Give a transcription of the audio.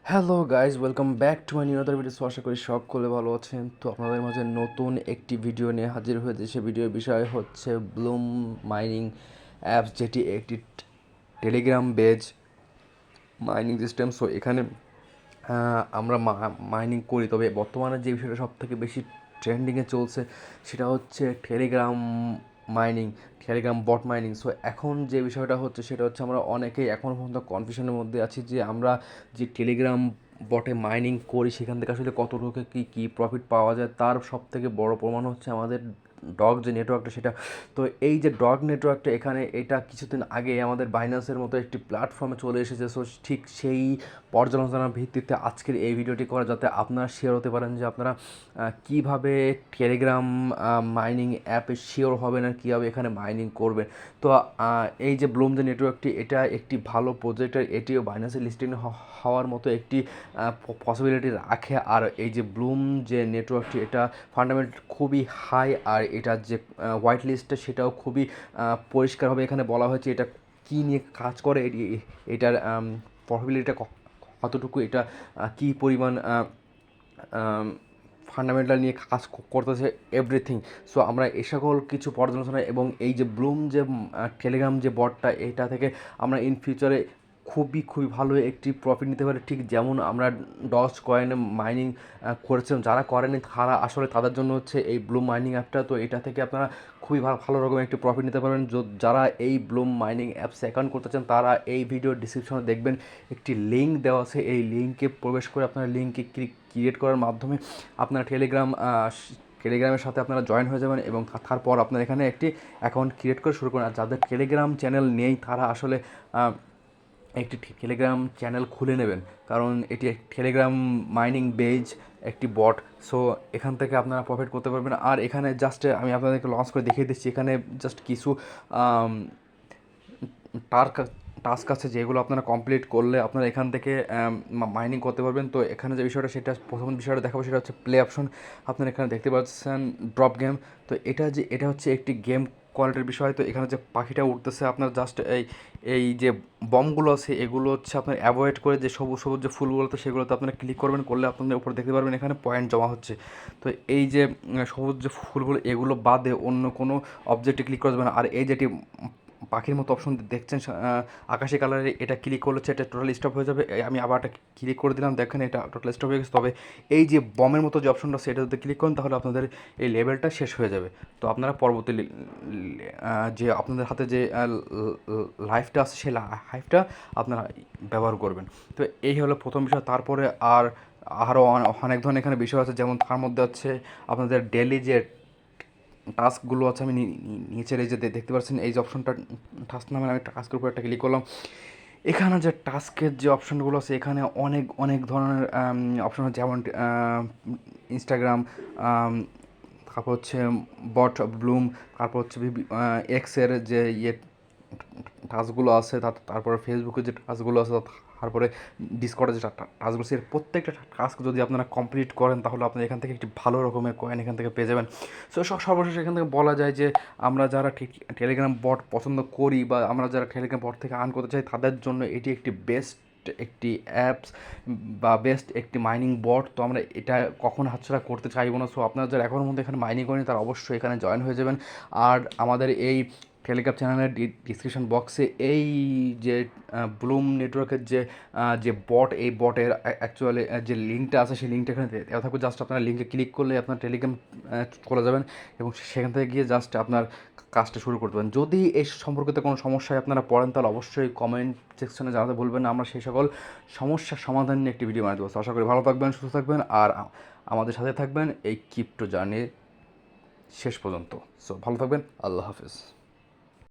Hello guys, welcome back to my new other video. আশা করি সকলে ভালো আছেন। তো আপনাদের মাঝে নতুন একটি ভিডিও নিয়ে হাজির হয়েছে। সে ভিডিওর বিষয় হচ্ছে ব্লুম মাইনিং অ্যাপস, যেটি একটি Telegram base mining system. So এখানে আমরা মাইনিং করি, তবে বর্তমানে যে বিষয়টা সব থেকে বেশি ট্রেন্ডিংয়ে চলছে সেটা হচ্ছে Telegram mining, Telegram bot mining. So এখন যে বিষয়টা হচ্ছে সেটা হচ্ছে আমরা অনেকেই এখনও পর্যন্ত কনফিউশনের মধ্যে আছি যে আমরা যে টেলিগ্রাম বটে মাইনিং করি সেখান থেকে আসলে কতটুকু কী প্রফিট পাওয়া যায়। তার সব থেকে বড় প্রমাণ হচ্ছে আমাদের ডগ যে নেটওয়ার্কটা সেটা। তো এই যে ডগ নেটওয়ার্কটা এখানে, এটা কিছুদিন আগে আমাদের বাইন্যান্সের মতো একটি প্ল্যাটফর্মে চলে এসেছে। সো ঠিক সেই পর্যালোচনার ভিত্তিতে আজকের এই ভিডিওটি করা, যাতে আপনারা শিওর হতে পারেন যে আপনারা কীভাবে টেলিগ্রাম মাইনিং অ্যাপে শিওর হবেন আর কীভাবে এখানে মাইনিং করবেন। তো এই যে ব্লুম যে নেটওয়ার্কটি, এটা একটি ভালো প্রজেক্ট, আর এটিও বাইন্যান্সে লিস্টিং হওয়ার মতো একটি পসিবিলিটি রাখে। আর এই যে ব্লুম যে নেটওয়ার্কটি, এটা ফান্ডামেন্টাল খুবই হাই, আর এটার যে হোয়াইট লিস্টটা সেটাও খুবই পরিষ্কারভাবে এখানে বলা হয়েছে এটা কী নিয়ে কাজ করে, এটার প্রবাবিলিটিটা কতটুকু, এটা কী পরিমাণ ফান্ডামেন্টাল নিয়ে কাজ করতেছে, এভরিথিং। সো আমরা এ সকল কিছু পর্যালোচনা এবং এই যে ব্লুম যে টেলিগ্রাম যে বটটা, এটা থেকে আমরা ইন ফিউচারে খুবই খুবই ভালো একটি প্রফিট নিতে পারি। ঠিক যেমন আমরা ডজ কয়েনে মাইনিং করেছিলাম, যারা করেনি তারা আসলে তাদের জন্য হচ্ছে এই ব্লুম মাইনিং অ্যাপটা। তো এটা থেকে আপনারা খুবই ভালো ভালো রকমের একটি প্রফিট নিতে পারবেন। যারা এই ব্লুম মাইনিং অ্যাপসে অ্যাকাউন্ট করতে চান তারা এই ভিডিওর ডিসক্রিপশনে দেখবেন একটি লিঙ্ক দেওয়া আছে। এই লিঙ্কে প্রবেশ করে আপনারা লিঙ্কে ক্রিয়েট করার মাধ্যমে আপনারা টেলিগ্রামের সাথে আপনারা জয়েন হয়ে যাবেন, এবং তারপর আপনারা এখানে একটি অ্যাকাউন্ট ক্রিয়েট করে শুরু করেন। আর যাদের টেলিগ্রাম চ্যানেল নেই তারা আসলে একটি টেলিগ্রাম চ্যানেল খুলে নেবেন, কারণ এটি টেলিগ্রাম মাইনিং বেজ একটি বট। সো এখান থেকে আপনারা প্রফিট করতে পারবেন। আর এখানে জাস্ট আমি আপনাদেরকে লঞ্চ করে দেখিয়ে দিচ্ছি, এখানে জাস্ট কিছু টার্ক টাস্ক আছে যেগুলো আপনারা কমপ্লিট করলে আপনারা এখান থেকে মাইনিং করতে পারবেন। তো এখানে যে বিষয়টা, সেটা প্রথম বিষয়টা দেখাবো, সেটা হচ্ছে প্লে অপশন। আপনারা এখানে দেখতে পাচ্ছেন ড্রপ গেম। তো এটা হচ্ছে একটি গেম কোয়ালিটির বিষয়। তো এখানে যে পাখিটা উঠতেছে, আপনার জাস্ট এই যে বমগুলো আছে এগুলো হচ্ছে আপনার অ্যাভয়েড করে যে সবুজ সবুজ যে ফুলগুলো, তো সেগুলোতে আপনারা ক্লিক করবেন, করলে আপনাদের উপর দেখতে পারবেন এখানে পয়েন্ট জমা হচ্ছে। তো এই যে সবুজ যে ফুলগুলো, এগুলো বাদে অন্য কোনো অবজেক্টে ক্লিক করা যাবে না। আর এই যেটি পাখির মতো অপশন দেখছেন আকাশি কালারে, এটা ক্লিক করলে হচ্ছে এটা টোটাল স্টপ হয়ে যাবে। আমি আবার একটা ক্লিক করে দিলাম, দেখেন এটা টোটাল স্টপ হয়ে গেছে। তবে এই যে বমের মতো যে অপশনটা আছে এটা যদি ক্লিক করেন তাহলে আপনাদের এই লেভেলটা শেষ হয়ে যাবে। তো আপনারা পরবর্তী যে আপনাদের হাতে যে লাইফটা আছে সেই লাইফটা আপনারা ব্যবহার করবেন। তো এই হলো প্রথম বিষয়। তারপরে আরও অনেক ধরনের এখানে বিষয় আছে, যেমন তার মধ্যে হচ্ছে আপনাদের ডেলি যে টাস্কগুলো আছে। আমি নিচের এই যে দেখতে পাচ্ছেন এই যে অপশনটা টাস্ক নামে, আমি টাস্কের উপর একটা ক্লিক করলাম। এখানে যে টাস্কের যে অপশনগুলো আছে এখানে অনেক অনেক ধরনের অপশন আছে, যেমন ইনস্টাগ্রাম, তারপর হচ্ছে বট ব্লুম, তারপর হচ্ছে এক্সের যে টাস্কগুলো আছে, তারপরে ফেসবুকের যে টাস্কগুলো আছে, তারপরে ডিসকর্ডের যে টাস্কগুলো আছে, প্রত্যেকটা টাস্ক যদি আপনারা কমপ্লিট করেন তাহলে আপনারা এখান থেকে একটি ভালো রকমের কয়েন এখান থেকে পেয়ে যাবেন। সো সর্বশেষ এখান থেকে বলা যায় যে আমরা যারা টেলিগ্রাম বট পছন্দ করি বা আমরা যারা টেলিগ্রাম বট থেকে আর্ন করতে চাই তাদের জন্য এটি একটি বেস্ট একটি অ্যাপস বা বেস্ট একটি মাইনিং বট। তো আমরা এটা কখন হাতছাড়া করতে চাইবো না। সো আপনারা যারা এখনের মধ্যে এখানে মাইনিং করেন তারা অবশ্যই এখানে জয়েন হয়ে যাবেন। আর আমাদের এই টেলিগ্রাম চ্যানেলের ডিসক্রিপশন বক্সে এই যে ব্লুম নেটওয়ার্কের যে বট, এই বটের অ্যাকচুয়ালি যে লিঙ্কটা আছে সেই লিঙ্কটা এখানে দেওয়া থাকবে। জাস্ট আপনারা লিঙ্কে ক্লিক করলে আপনার টেলিগ্রাম চলে যাবেন, এবং সেখান থেকে গিয়ে জাস্ট আপনার কাজটা শুরু করতে পারেন। যদি এই সম্পর্কিত কোনো সমস্যায় আপনারা পড়েন তাহলে অবশ্যই কমেন্ট সেকশনে জানাতে ভুলবেন না। আমরা সেই সকল সমস্যার সমাধান নিয়ে একটি ভিডিও বানিয়ে দেবো। আশা করি ভালো থাকবেন, সুস্থ থাকবেন, আর আমাদের সাথে থাকবেন এই ক্রিপ্টো জার্নির শেষ পর্যন্ত। সো ভালো থাকবেন, আল্লাহ হাফিজ।